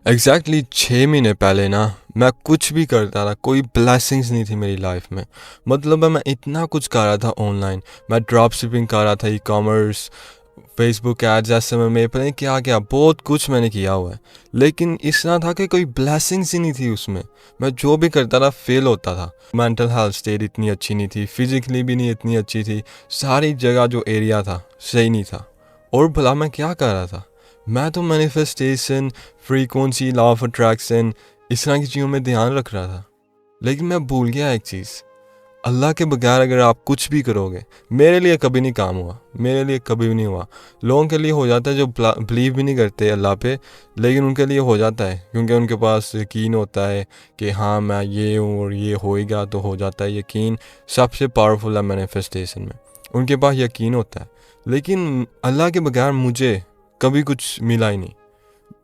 Exactly 6 महीने पहले ना मैं कुछ भी करता था, कोई ब्लेसिंग्स नहीं थी मेरी लाइफ में। मतलब मैं इतना कुछ कर रहा था ऑनलाइन। मैं ड्रॉप शिपिंग कर रहा था, ई कॉमर्स, फेसबुक एड्स, ऐसे में पता नहीं क्या क्या बहुत कुछ मैंने किया हुआ है। लेकिन इतना था कि कोई ब्लेसिंग्स ही नहीं थी उसमें। मैं जो भी करता था फेल होता था। मेंटल हेल्थ स्टेट इतनी अच्छी नहीं थी, फिजिकली भी नहीं इतनी अच्छी थी। सारी जगह जो एरिया था सही नहीं था। और भला मैं क्या कर रहा था? मैं तो manifestation, frequency, law of attraction, इस तरह की चीज़ों में ध्यान रख रहा था। लेकिन मैं भूल गया एक चीज़, अल्लाह के बगैर अगर आप कुछ भी करोगे, मेरे लिए कभी नहीं काम हुआ, मेरे लिए कभी भी नहीं हुआ। लोगों के लिए हो जाता है जो बिलीव भी नहीं करते अल्लाह पे, लेकिन उनके लिए हो जाता है क्योंकि उनके पास यकीन होता है कि हाँ मैं ये हूँ और ये होएगा, तो हो जाता है। यकीन सबसे पावरफुल है मैनिफेस्टेशन में, उनके पास यकीन होता है। लेकिन अल्लाह के बगैर मुझे कभी कुछ मिला ही नहीं।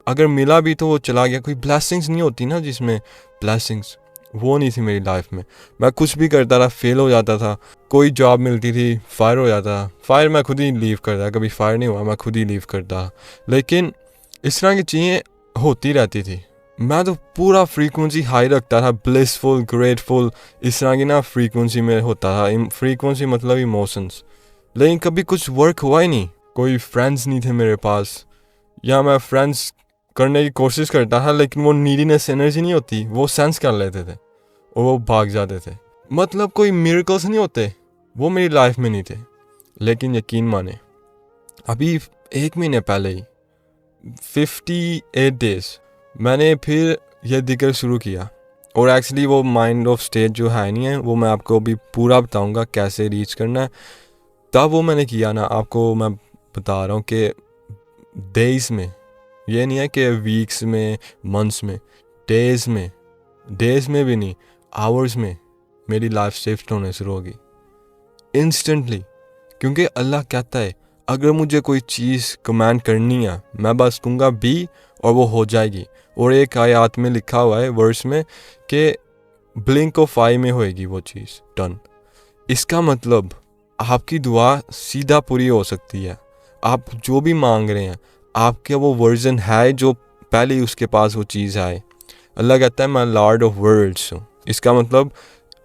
अगर मिला भी तो वो चला गया। कोई ब्लेसिंग्स नहीं होती ना जिसमें ब्लेसिंग्स, वो नहीं थी मेरी लाइफ में। मैं कुछ भी करता था फेल हो जाता था। कोई जॉब मिलती थी फायर हो जाता। फायर मैं खुद ही लीव करता, कभी फायर नहीं हुआ, मैं खुद ही लीव करता। लेकिन इस तरह की चीज़ें होती रहती थी। मैं तो पूरा फ्रीक्वेंसी हाई रखता था, ब्लिसफुल, ग्रेटफुल, इस तरह की ना फ्रीक्वेंसी में होता था। फ्रीक्वेंसी मतलब इमोशंस। लेकिन कभी कुछ वर्क हुआ ही नहीं। कोई फ्रेंड्स नहीं थे मेरे पास, या मैं फ्रेंड्स करने की कोशिश करता था लेकिन वो नीडीनेस एनर्जी नहीं होती, वो सेंस कर लेते थे और वो भाग जाते थे। मतलब कोई मिरेकल्स नहीं होते, वो मेरी लाइफ में नहीं थे। लेकिन यकीन माने, अभी 1 महीने पहले ही 58 डेज मैंने फिर यह जिक्र शुरू किया। और एक्चुअली वो माइंड ऑफ स्टेट जो है नहीं है, वो मैं आपको अभी पूरा बताऊंगा कैसे रीच करना है। तब वो मैंने किया ना, आपको मैं बता रहा हूँ कि डेज में, ये नहीं है कि वीक्स में, मंथ्स में, डेज में भी नहीं, आवर्स में मेरी लाइफ शिफ्ट होने शुरू होगी इंस्टेंटली। क्योंकि अल्लाह कहता है अगर मुझे कोई चीज़ कमांड करनी है, मैं बस कहूँगा बी और वो हो जाएगी। और एक आयत में लिखा हुआ है वर्स में कि ब्लिंक ऑफ आई में होएगी वो चीज़ डन। इसका मतलब आपकी दुआ सीधा पूरी हो सकती है। आप जो भी मांग रहे हैं, आपके वो वर्जन है जो पहले ही उसके पास वो चीज़ है। अल्लाह कहता है मैं लॉर्ड ऑफ वर्ल्ड्स हूँ। इसका मतलब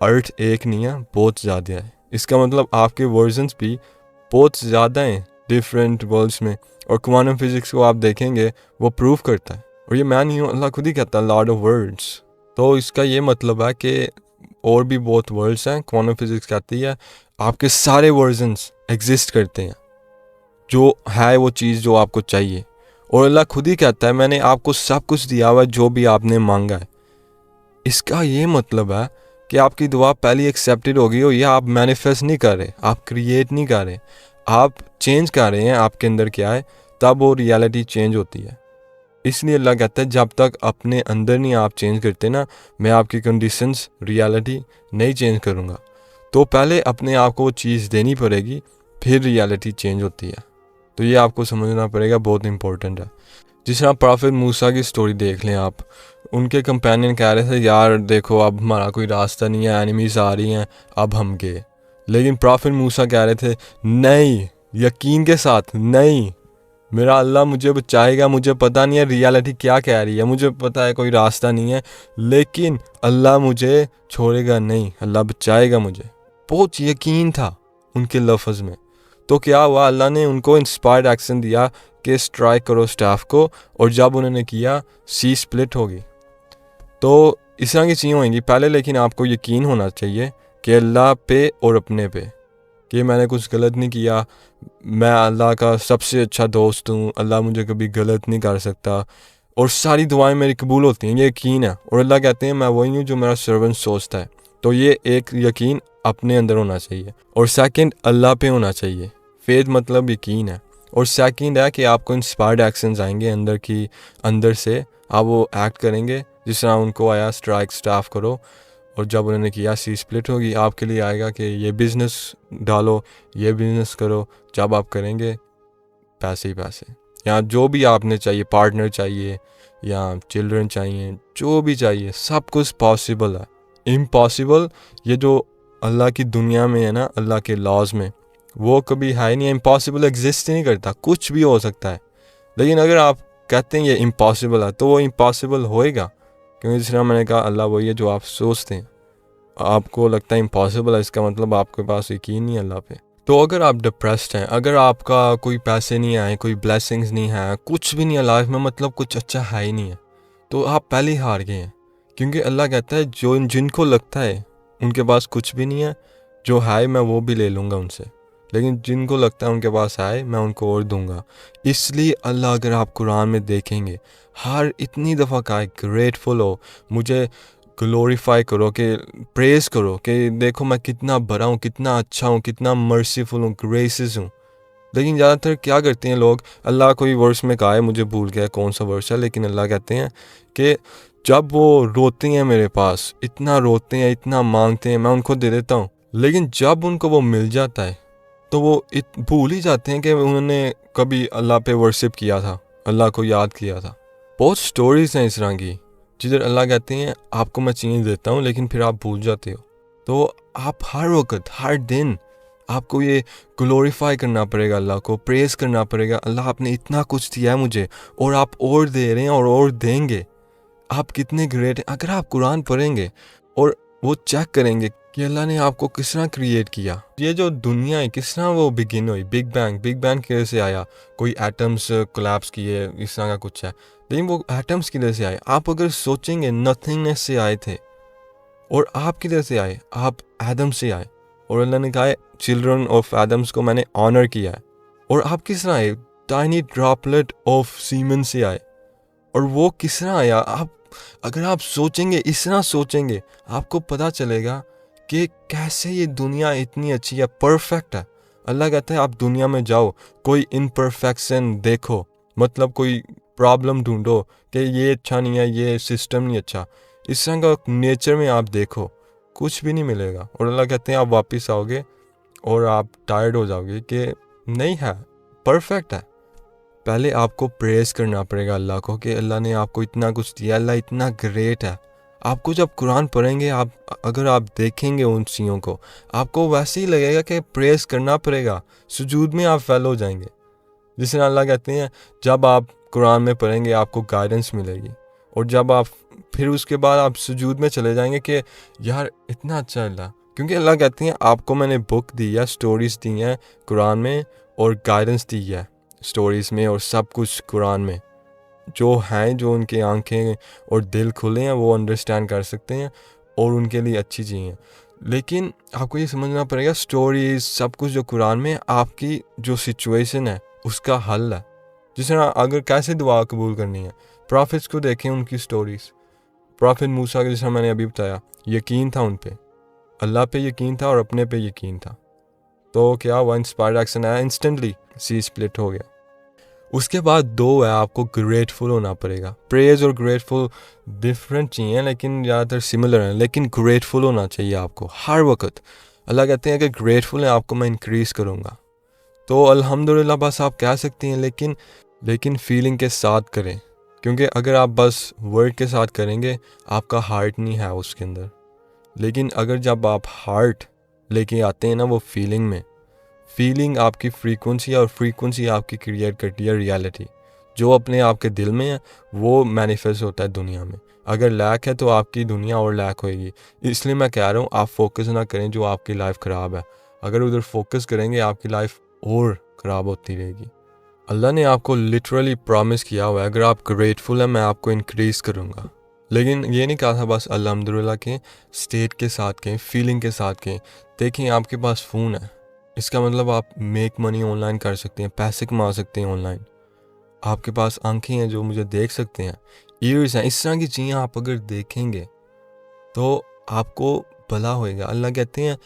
अर्थ एक नहीं है, बहुत ज़्यादा है। इसका मतलब आपके वर्जन्स भी बहुत ज़्यादा हैं डिफरेंट वर्ल्ड्स में। और क्वांटम फिजिक्स को आप देखेंगे वो प्रूव करता है। और ये मैं नहीं हूँ, अल्लाह खुद ही कहता है लॉर्ड ऑफ वर्ल्ड्स। तो इसका ये मतलब है कि और भी बहुत वर्ल्ड्स हैं। क्वांटम फिजिक्स कहती है आपके सारे वर्जन्स एग्जिस्ट करते हैं, जो है वो चीज़ जो आपको चाहिए। और अल्लाह खुद ही कहता है मैंने आपको सब कुछ दिया हुआ जो भी आपने मांगा है। इसका ये मतलब है कि आपकी दुआ पहले एक्सेप्टेड होगी और ये आप मैनिफेस्ट नहीं कर रहे, आप क्रिएट नहीं कर रहे, आप चेंज कर रहे हैं आपके अंदर क्या है, तब वो रियलिटी चेंज होती है। इसलिए अल्लाह कहता है जब तक अपने अंदर नहीं आप चेंज करते ना, मैं आपकी कंडीशंस रियलिटी नहीं चेंज करूँगा। तो पहले अपने आप को वो चीज़ देनी पड़ेगी, फिर रियलिटी चेंज होती है। तो ये आपको समझना पड़ेगा, बहुत इंपॉर्टेंट है। जिस तरह प्रॉफिट मूसा की स्टोरी देख लें आप, उनके कंपेनियन कह रहे थे यार देखो अब हमारा कोई रास्ता नहीं है, एनिमीज आ रही हैं, अब हम गए। लेकिन प्रॉफिट मूसा कह रहे थे नहीं, यकीन के साथ नहीं, मेरा अल्लाह मुझे बचाएगा। मुझे पता नहीं है रियलिटी क्या कह रही है, मुझे पता है कोई रास्ता नहीं है, लेकिन अल्लाह मुझे छोड़ेगा नहीं, अल्लाह बचाएगा मुझे। बहुत यकीन था उनके लफ्ज़ में। तो क्या हुआ, अल्लाह ने उनको इंस्पायर्ड एक्शन दिया कि स्ट्राइक करो स्टाफ को, और जब उन्होंने किया सी स्प्लिट होगी। तो इस तरह की चीज़ें होंगी पहले, लेकिन आपको यकीन होना चाहिए कि अल्लाह पे और अपने पे, कि मैंने कुछ गलत नहीं किया, मैं अल्लाह का सबसे अच्छा दोस्त हूँ, अल्लाह मुझे कभी गलत नहीं कर सकता, और सारी दुआएं मेरी कबूल होती हैं, ये यकीन है। और अल्लाह कहते हैं मैं वही हूँ जो मेरा सर्वेंट सोचता है। तो ये एक यकीन अपने अंदर होना चाहिए। और सेकंड अल्लाह पे होना चाहिए। फेथ मतलब यकीन है। और सेकंड है कि आपको इंस्पायर्ड एक्शंस आएंगे अंदर से, आप वो एक्ट करेंगे जिस तरह उनको आया स्ट्राइक स्टाफ करो, और जब उन्होंने किया सी स्प्लिट होगी। आपके लिए आएगा कि ये बिज़नेस डालो, ये बिज़नेस करो, जब आप करेंगे पैसे ही पैसे, या जो भी आपने चाहिए, पार्टनर चाहिए या चिल्ड्रन चाहिए, जो भी चाहिए, सब कुछ पॉसिबल है। इम्पॉसिबल ये जो अल्लाह की दुनिया में है ना, अल्लाह के लॉज में, वो कभी है नहीं। इम्पॉसिबल एग्जिस्ट ही नहीं करता, कुछ भी हो सकता है। लेकिन अगर आप कहते हैं ये इम्पॉसिबल है, तो वो इम्पॉसिबल होएगा, क्योंकि जिस तरह मैंने कहा अल्लाह वही है जो आप सोचते हैं। आपको लगता है इम्पॉसिबल है, इसका मतलब आपके पास यकीन नहीं है अल्लाह पे। तो अगर आप डिप्रेस्ड हैं, अगर आपका कोई पैसे नहीं आए, कोई ब्लेसिंग्स नहीं है, कुछ भी नहीं है लाइफ में, मतलब कुछ अच्छा है ही नहीं है, तो आप पहले ही हार गए हैं। क्योंकि अल्लाह कहता है जो जिनको लगता है उनके पास कुछ भी नहीं है, जो है मैं वो भी ले लूँगा उनसे, लेकिन जिनको लगता है उनके पास है मैं उनको और दूंगा। इसलिए अल्लाह, अगर आप कुरान में देखेंगे, हर इतनी दफ़ा कहा है ग्रेटफुल हो, मुझे ग्लोरीफाई करो, कि प्रेज करो कि देखो मैं कितना बड़ा हूँ, कितना अच्छा हूँ, कितना मर्सीफुल हूँ, ग्रेसिस हूँ। लेकिन ज़्यादातर क्या करते हैं लोग, अल्लाह कोई वर्स में कहा है, मुझे भूल गया कौन सा वर्स है, लेकिन अल्लाह कहते हैं कि जब वो रोते हैं मेरे पास, इतना रोते हैं, इतना मांगते हैं, मैं उनको दे देता हूँ, लेकिन जब उनको वो मिल जाता है तो वो भूल ही जाते हैं कि उन्होंने कभी अल्लाह पे वर्शिप किया था, अल्लाह को याद किया था। बहुत स्टोरीज हैं इस तरह की जिधर अल्लाह कहते हैं आपको मैं चीज़ देता हूँ, लेकिन फिर आप भूल जाते हो। तो आप हर वक्त, हर दिन आपको ये ग्लोरीफाई करना पड़ेगा, अल्लाह को प्रेज करना पड़ेगा, अल्लाह आपने इतना कुछ दिया है मुझे और आप और दे रहे हैं और देंगे, आप कितने ग्रेट हैं। अगर आप कुरान पढ़ेंगे और वो चेक करेंगे कि अल्लाह ने आपको किस तरह क्रिएट किया, ये जो दुनिया है किस तरह वो बिगिन हुई, बिग बैंग कैसे आया, कोई एटम्स कोलैप्स किए, इस तरह का कुछ है, लेकिन वो एटम्स किधर से आए, आप अगर सोचेंगे नथिंगनेस से आए थे। और आप किधर से आए, आप आदम से आए, और अल्लाह ने कहा है चिल्ड्रन ऑफ एडम्स को मैंने ऑनर किया है। और आप किस तरह आए, टाइनी ड्रॉपलेट ऑफ सीमेन से आए, और वो किस तरह आया। आप अगर आप सोचेंगे, इस तरह सोचेंगे, आपको पता चलेगा कि कैसे ये दुनिया इतनी अच्छी है, परफेक्ट है। अल्लाह कहता है आप दुनिया में जाओ, कोई इनपरफेक्शन देखो, मतलब कोई प्रॉब्लम ढूंढो कि ये अच्छा नहीं है, ये सिस्टम नहीं अच्छा, इस तरह का नेचर में आप देखो, कुछ भी नहीं मिलेगा। और अल्लाह कहते हैं आप वापस आओगे और आप टायर्ड हो जाओगे कि नहीं है, परफेक्ट है। पहले आपको प्रेज करना पड़ेगा अल्लाह को कि अल्लाह ने आपको इतना कुछ दिया, अल्लाह इतना ग्रेट है। आपको जब कुरान पढ़ेंगे, आप अगर आप देखेंगे उन चीज़ों को, आपको वैसे ही लगेगा कि प्रेज करना पड़ेगा, सुजूद में आप फेल हो जाएंगे। जिस तरह अल्लाह कहते हैं जब आप कुरान में पढ़ेंगे आपको गाइडेंस मिलेगी, और जब आप फिर उसके बाद आप सुजूद में चले जाएंगे कि यार इतना अच्छा अल्लाह, क्योंकि अल्लाह कहते हैं आपको मैंने बुक दी है, स्टोरीज दी हैं कुरान में, और गाइडेंस दी है स्टोरीज़ में, और सब कुछ कुरान में। जो हैं, जो उनकी आंखें और दिल खुले हैं वो अंडरस्टैंड कर सकते हैं, और उनके लिए अच्छी चीज़ है। लेकिन आपको ये समझना पड़ेगा स्टोरीज सब कुछ जो कुरान में, आपकी जो सिचुएशन है उसका हल है। जिस तरह अगर कैसे दुआ कबूल करनी है, प्रॉफिट्स को देखें, उनकी स्टोरीज, प्रॉफिट मूसा का, जैसा मैंने अभी बताया, यकीन था उन पे, अल्लाह पे यकीन था और अपने पे यकीन था, तो क्या हुआ, इंस्पायर्ड एक्शन आया, इंस्टेंटली सी स्प्लिट हो गया। उसके बाद दो है, आपको ग्रेटफुल होना पड़ेगा। प्रेज और ग्रेटफुल डिफरेंट चीज़ें, लेकिन ज़्यादातर सिमिलर हैं, लेकिन ग्रेटफुल होना चाहिए आपको हर वक्त। अल्लाह कहते हैं अगर ग्रेटफुल है आपको मैं इंक्रीज़ करूँगा, तो अल्हम्दुलिल्लाह बस आप कह सकती हैं, लेकिन फीलिंग के साथ करें, क्योंकि अगर आप बस वर्ड के साथ करेंगे आपका हार्ट नहीं है उसके अंदर। लेकिन अगर जब आप हार्ट लेके आते हैं ना वो फीलिंग में, फीलिंग आपकी फ्रीक्वेंसी, और फ्रीक्वेंसी आपकी क्रिएट करती है रियलिटी। जो अपने आपके दिल में है वो मैनिफेस्ट होता है दुनिया में। अगर लैक है तो आपकी दुनिया और लैक होएगी। इसलिए मैं कह रहा हूँ आप फोकस ना करें जो आपकी लाइफ ख़राब है, अगर उधर फोकस करेंगे आपकी लाइफ और ख़राब होती रहेगी। अल्लाह ने आपको लिटरली प्रॉमिस किया हुआ है, अगर आप ग्रेटफुल हैं मैं आपको इंक्रीज़ करूँगा। लेकिन ये नहीं कहा था बस अल्हम्दुलिल्लाह के स्टेट के साथ कहें, फीलिंग के साथ कहें। देखें आपके पास फ़ोन है, इसका मतलब आप मेक मनी ऑनलाइन कर सकते हैं, पैसे कमा सकते हैं ऑनलाइन। आपके पास आंखें हैं जो मुझे देख सकते हैं, ईयर्स हैं, इस तरह की चीज़ें आप अगर देखेंगे तो आपको भला होएगा। अल्लाह कहते हैं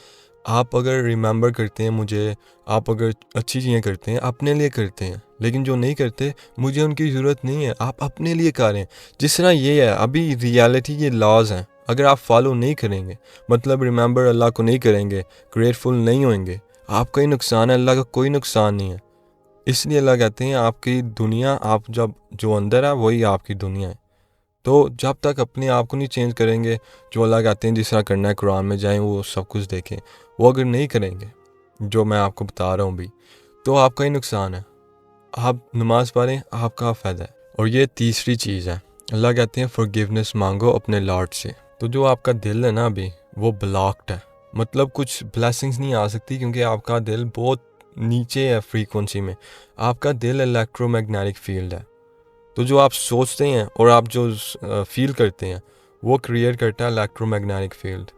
आप अगर रिमेंबर करते हैं मुझे, आप अगर अच्छी चीज़ें करते हैं अपने लिए करते हैं, लेकिन जो नहीं करते मुझे उनकी ज़रूरत नहीं है, आप अपने लिए करें। जिस तरह ये है अभी रियलिटी, ये लॉज हैं, अगर आप फॉलो नहीं करेंगे, मतलब रिमेंबर अल्लाह को नहीं करेंगे, ग्रेटफुल नहीं होंगे, आपका ही नुकसान है, अल्लाह का कोई नुकसान नहीं है। इसलिए अल्लाह कहते हैं आपकी दुनिया, आप जब जो अंदर है वही आपकी दुनिया है। तो जब तक अपने आप को नहीं चेंज करेंगे, जो अल्लाह कहते हैं जिस तरह करना है कुरान में जाएं वो सब कुछ देखें, वो अगर नहीं करेंगे जो मैं आपको बता रहा हूँ भी, तो आपका ही नुकसान है। आप नमाज़ पढ़ें, आपका फ़ायदा है। और ये तीसरी चीज़ है, अल्लाह कहते हैं फॉरगिवनेस मांगो अपने लॉर्ड से। तो जो आपका दिल है ना अभी वो ब्लॉक्ड है, मतलब कुछ ब्लेसिंग्स नहीं आ सकती क्योंकि आपका दिल बहुत नीचे है फ्रीक्वेंसी में। आपका दिल इलेक्ट्रोमैग्नेटिक फील्ड है। तो जो आप सोचते हैं और आप जो फील करते हैं वो क्रिएट करता है इलेक्ट्रोमैग्नेटिक फील्ड,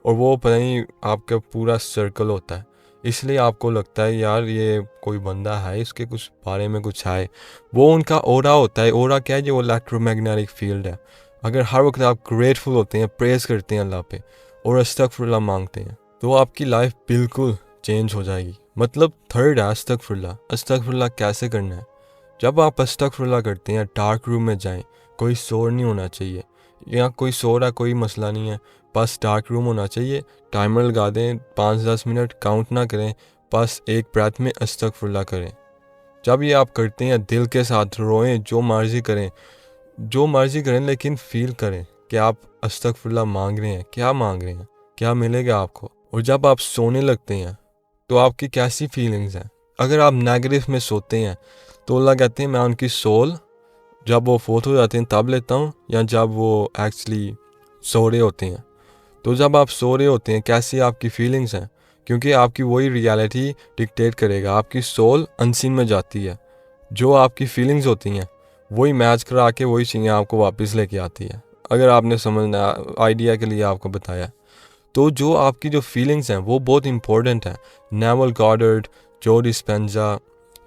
और वो पता नहीं आपका पूरा सर्कल होता है। इसलिए आपको लगता है यार ये कोई बंदा है, इसके कुछ बारे में कुछ है। वो उनका ओरा होता है। ओरा क्या है? जो वो इलेक्ट्रोमैग्नेटिक फील्ड है। अगर हर वक्त आप ग्रेटफुल होते हैं, प्रेज करते हैं अल्लाह पे और अस्तगफुरुल्लाह मांगते हैं तो आपकी लाइफ बिल्कुल चेंज हो जाएगी। मतलब थर्ड है अस्तगफुरुल्लाह। अस्तगफुरुल्लाह कैसे करना है? जब आप अस्तगफुरुल्लाह करते हैं डार्क रूम में जाएं, कोई शोर नहीं होना चाहिए। यहाँ कोई शोर है कोई मसला नहीं है, बस डार्क रूम होना चाहिए। टाइमर लगा दें 5-10 मिनट, काउंट ना करें, बस एक ब्रेथ में अस्तगफुरुल्लाह करें। जब ये आप करते हैं दिल के साथ रोएं, जो मर्जी करें, जो मर्जी करें, लेकिन फील करें कि आप अस्तगफुरुल्लाह मांग रहे हैं। क्या मांग रहे हैं, क्या मिलेगा आपको। और जब आप सोने लगते हैं तो आपकी कैसी फीलिंग्स हैं। अगर आप नेगेटिव में सोते हैं तो अल्लाह कहते हैं मैं उनकी सोल जब वो फोत हो जाते हैं तब लेता हूँ, या जब वो एक्चुअली सो रहे होते हैं। तो जब आप सो रहे होते हैं कैसी आपकी फीलिंग्स हैं, क्योंकि आपकी वही रियलिटी डिक्टेट करेगा। आपकी सोल अनसीन में जाती है, जो आपकी फीलिंग्स होती हैं वही मैच करा के वही चीज़ें आपको वापस लेके आती है। अगर आपने समझना, आइडिया के लिए आपको बताया। तो जो आपकी जो फीलिंग्स हैं वो बहुत इंपॉर्टेंट है। नेवल गॉडर्ड, जो डिस्पेंजा,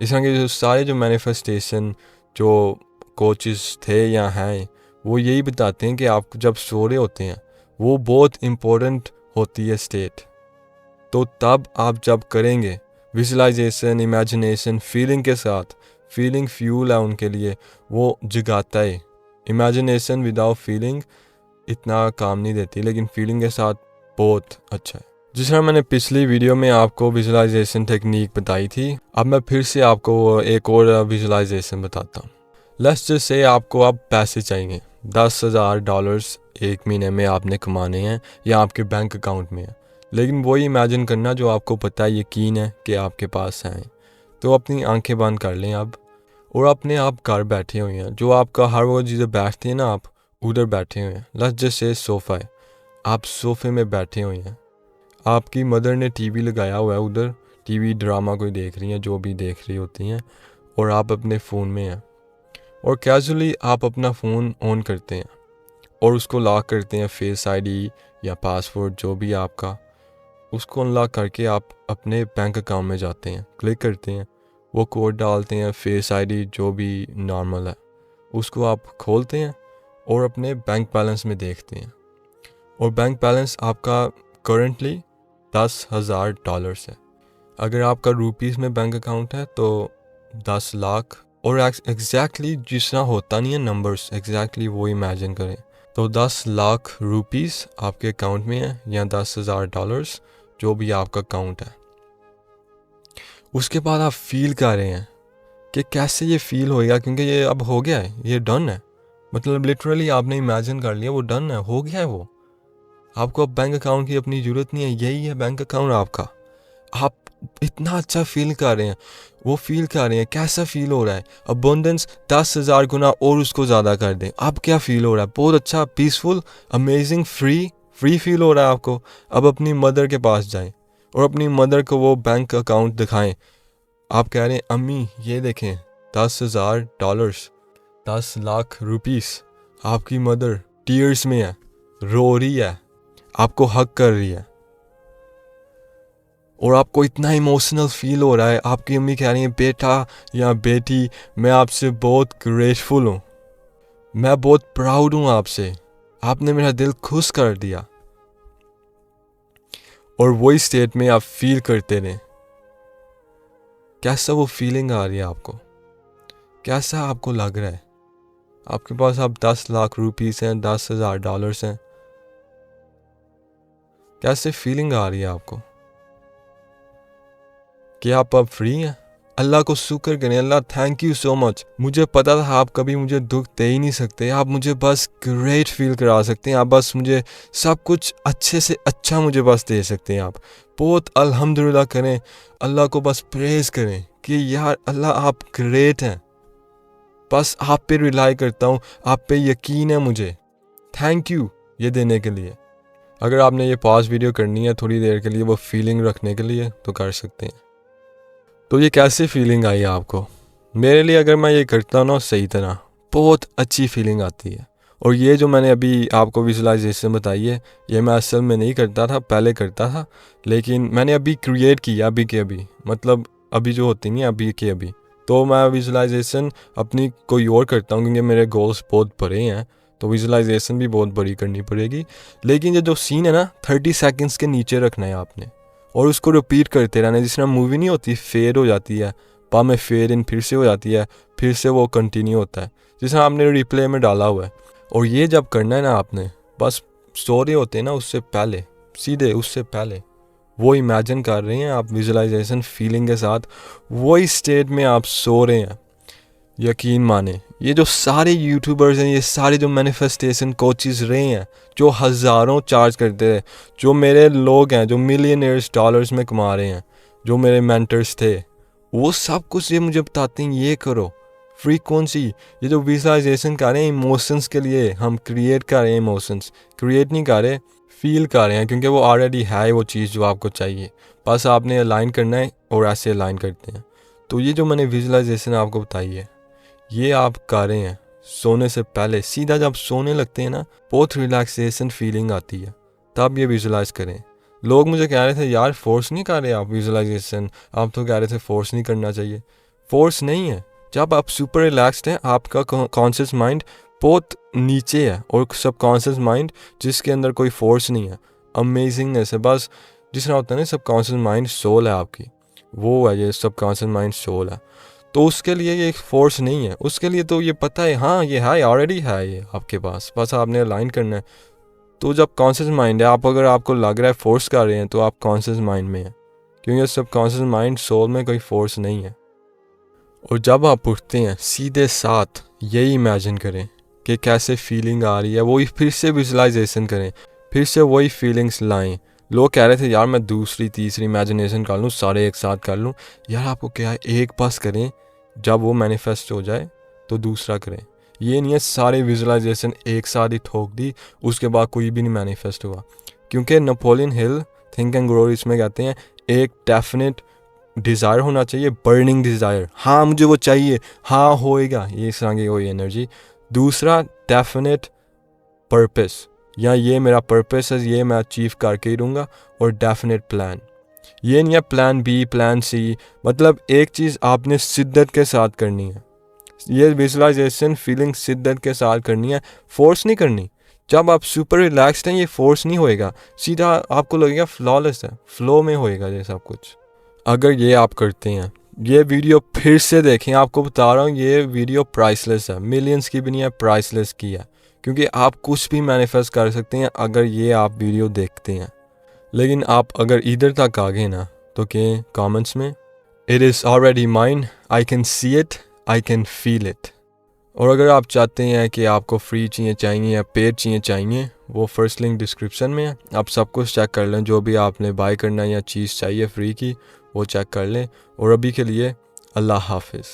इस तरह के जो सारे जो मैनिफेस्टेशन जो कोचेस थे या हैं, वो यही बताते हैं कि आप जब सो रहे होते हैं वो बहुत इम्पोर्टेंट होती है स्टेट। तो तब आप जब करेंगे विजुअलाइजेशन, इमेजिनेशन, फीलिंग के साथ, फीलिंग फ्यूल है उनके लिए, वो जगाता है। इमेजिनेशन विदाउट फीलिंग इतना काम नहीं देती, लेकिन फीलिंग के साथ बहुत अच्छा है। जिस तरह मैंने पिछली वीडियो में आपको विजुअलाइजेशन टेक्निक बताई थी, अब मैं फिर से आपको एक और विजुअलाइजेशन बताता हूँ। लेट्स जस्ट से आपको अब पैसे चाहिए, $10,000 एक महीने में आपने कमाने हैं या आपके बैंक अकाउंट में है। लेकिन वही इमेजिन करना जो आपको पता है, यकीन है कि आपके पास हैं। तो अपनी आंखें बंद कर लें अब, और अपने आप घर बैठे हुए हैं, जो आपका हर वो चीज़ें बैठते हैं ना, आप उधर बैठे हुए हैं। लेट्स जस्ट से सोफ़ा है, आप सोफ़े में बैठे हुए हैं। आपकी मदर ने टीवी लगाया हुआ है, उधर टीवी ड्रामा कोई देख रही हैं, जो भी देख रही होती हैं, और आप अपने फ़ोन में हैं। और कैजुअली आप अपना फ़ोन ऑन करते हैं और उसको लॉक करते हैं, फेस आईडी या पासवर्ड जो भी आपका, उसको अनलॉक करके आप अपने बैंक अकाउंट में जाते हैं, क्लिक करते हैं, वो कोड डालते हैं, फेस आईडी जो भी नॉर्मल है उसको आप खोलते हैं और अपने बैंक बैलेंस में देखते हैं। और बैंक बैलेंस आपका करंटली $10,000 है। अगर आपका रुपीज़ में बैंक अकाउंट है तो 10 लाख, और एग्जैक्टली जिस तरह होता नहीं है नंबर्स, एग्जैक्टली वो इमेजिन करें। तो 10 लाख रुपीज़ आपके अकाउंट में है, या $10,000 जो भी आपका अकाउंट है। उसके बाद आप फील कर रहे हैं कि कैसे ये फील होएगा, क्योंकि ये अब हो गया है, ये डन है। मतलब लिटरली आपने इमेजिन कर लिया, वो डन है, हो गया है वो। आपको अब बैंक अकाउंट की अपनी ज़रूरत नहीं है, यही है बैंक अकाउंट आपका। आप इतना अच्छा फील कर रहे हैं, वो फील कर रहे हैं, कैसा फील हो रहा है। अबंडेंस 10,000 गुना और उसको ज़्यादा कर दें। अब क्या फील हो रहा है? बहुत अच्छा, पीसफुल, अमेजिंग, फ्री फील हो रहा है आपको। अब अपनी मदर के पास जाएं और अपनी मदर को वो बैंक अकाउंट दिखाएं। आप कह रहे हैं अम्मी ये देखें, $10,000, 10 लाख रुपीस। आपकी मदर टीयर्स में है, रो रही है, आपको हक कर रही है, और आपको इतना इमोशनल फील हो रहा है। आपकी अम्मी कह रही है बेटा या बेटी, मैं आपसे बहुत ग्रेटफुल हूँ, मैं बहुत प्राउड हूँ आपसे, आपने मेरा दिल खुश कर दिया। और वही स्टेट में आप फील करते रहें। कैसा वो फीलिंग आ रही है आपको, कैसा आपको लग रहा है। आपके पास अब 10 लाख रुपीस हैं, $10,000 हैं, कैसे फीलिंग आ रही है आपको कि आप अब फ्री हैं। अल्लाह को शुक्र करें, अल्लाह थैंक यू सो मच। मुझे पता था आप कभी मुझे दुख दे ही नहीं सकते, आप मुझे बस ग्रेट फील करा सकते हैं, आप बस मुझे सब कुछ अच्छे से अच्छा मुझे बस दे सकते हैं। आप बहुत अल्हम्दुलिल्लाह करें, अल्लाह को बस प्रेज करें कि यार अल्लाह आप ग्रेट हैं। बस आप पे रिलाई करता हूँ, आप पे यकीन है मुझे। थैंक यू ये देने के लिए। अगर आपने ये पॉज वीडियो करनी है थोड़ी देर के लिए वो फीलिंग रखने के लिए तो कर सकते हैं। तो ये कैसी फीलिंग आई आपको? मेरे लिए अगर मैं ये करता हूँ ना सही तरह, बहुत अच्छी फीलिंग आती है। और ये जो मैंने अभी आपको विजुलाइजेशन बताई है, ये मैं असल में नहीं करता था, पहले करता था, लेकिन मैंने अभी क्रिएट किया अभी के अभी, मतलब अभी जो होती नहीं अभी के अभी। तो मैं विजुलाइजेशन अपनी कोई और करता हूँ क्योंकि मेरे गोल्स बहुत बड़े हैं, तो विजुलाइजेशन भी बहुत बड़ी करनी पड़ेगी। लेकिन ये जो सीन है ना 30 सेकंड्स के नीचे रखना है आपने, और उसको रिपीट करते रहना है। जिस तरह मूवी नहीं होती फेड हो जाती है, बाद में फेड इन फिर से हो जाती है, फिर से वो कंटिन्यू होता है, जिस तरह आपने रिप्ले में डाला हुआ है। और ये जब करना है ना आपने, बस सो रहे होते हैं ना उससे पहले, सीधे उससे पहले वो इमेजिन कर रहे हैं आप विजुलाइजेशन फीलिंग के साथ, वही स्टेट में आप सो रहे हैं। यकीन माने ये जो सारे यूट्यूबर्स हैं, ये सारे जो मैनिफेस्टेशन कोचेस रहे हैं, जो हज़ारों चार्ज करते रहे, जो मेरे लोग हैं जो मिलियनर्स डॉलर्स में कमा रहे हैं, जो मेरे मेंटर्स थे, वो सब कुछ ये मुझे बताते हैं ये करो फ्रीक्वेंसी। ये जो विजुलाइजेशन कर रहे हैं इमोशंस के लिए, हम क्रिएट कर रहे हैं इमोशंस, क्रिएट नहीं कर रहे, फील कर रहे हैं, क्योंकि वो ऑलरेडी है वो चीज़ जो आपको चाहिए, बस आपने अलाइन करना है और ऐसे अलाइन करते हैं। तो ये जो मैंने विजुलाइजेशन आपको बताई है, ये आप कर रहे हैं सोने से पहले, सीधा जब सोने लगते हैं ना बहुत रिलैक्सेशन फीलिंग आती है, तब ये विजुलाइज करें। लोग मुझे कह रहे थे यार फोर्स नहीं कर रहे आप विजुलाइजेशन, आप तो कह रहे थे फोर्स नहीं करना चाहिए। फोर्स नहीं है, जब आप सुपर रिलैक्स्ड हैं, आपका कॉन्शियस माइंड बहुत नीचे है और सब कॉन्शियस माइंड जिसके अंदर कोई फोर्स नहीं है, अमेजिंगनेस है बस। जिस तरह होता है ना सब कॉन्शियस माइंड सोल है आपकी, वो है ये सब कॉन्शियस माइंड सोल है। तो उसके लिए ये एक फोर्स नहीं है, उसके लिए तो ये पता है हाँ ये है ऑलरेडी है ये आपके पास, बस आपने अलाइन करना है। तो जब कॉन्शियस माइंड है, आप अगर आपको लग रहा है फोर्स कर रहे हैं तो आप कॉन्शियस माइंड में हैं, क्योंकि सब कॉन्शियस माइंड सोल में कोई फोर्स नहीं है। और जब आप उठते हैं सीधे साथ यही इमेजिन करें कि कैसे फीलिंग आ रही है, वही फिर से विजुलाइजेशन करें, फिर से वही फीलिंग्स लाएं। लोग कह रहे थे यार मैं दूसरी तीसरी इमेजिनेशन कर लूँ, सारे एक साथ कर लूँ। यार आपको क्या है, एक पास करें, जब वो मैनिफेस्ट हो जाए तो दूसरा करें। ये नहीं है सारे विजुलाइजेशन एक साथ ही ठोक दी उसके बाद कोई भी नहीं मैनिफेस्ट हुआ। क्योंकि Napoleon Hill think and grow इसमें कहते हैं एक डेफिनेट डिज़ायर होना चाहिए, बर्निंग डिज़ायर, हाँ मुझे वो चाहिए, हाँ होएगा, ये इस तरह की कोई एनर्जी। दूसरा डेफिनेट पर्पस, या ये मेरा पर्पस है, ये मैं अचीव करके ही रहूँगा। और डेफिनेट प्लान, ये नहीं है प्लान बी प्लान सी, मतलब एक चीज़ आपने शिद्दत के साथ करनी है। ये विजुलाइजेशन फीलिंग शिद्दत के साथ करनी है, फोर्स नहीं करनी। जब आप सुपर रिलैक्स्ड हैं ये फोर्स नहीं होएगा, सीधा आपको लगेगा फ्लॉलेस है, फ्लो में होएगा ये सब कुछ। अगर ये आप करते हैं, ये वीडियो फिर से देखें, आपको बता रहा हूँ ये वीडियो प्राइसलेस है, मिलियंस की भी नहीं है, प्राइसलेस की है, क्योंकि आप कुछ भी मैनिफेस्ट कर सकते हैं अगर ये आप वीडियो देखते हैं। लेकिन आप अगर इधर तक आ गए ना तो कहें कमेंट्स में it is already mine, I can see it, I can feel it. और अगर आप चाहते हैं कि आपको फ्री चाहिए या पेड चाहिए, वो फर्स्ट लिंक डिस्क्रिप्शन में है, आप सब कुछ चेक कर लें, जो भी आपने बाय करना या चीज़ चाहिए फ्री की वो चेक कर लें। और अभी के लिए अल्लाह हाफिज़।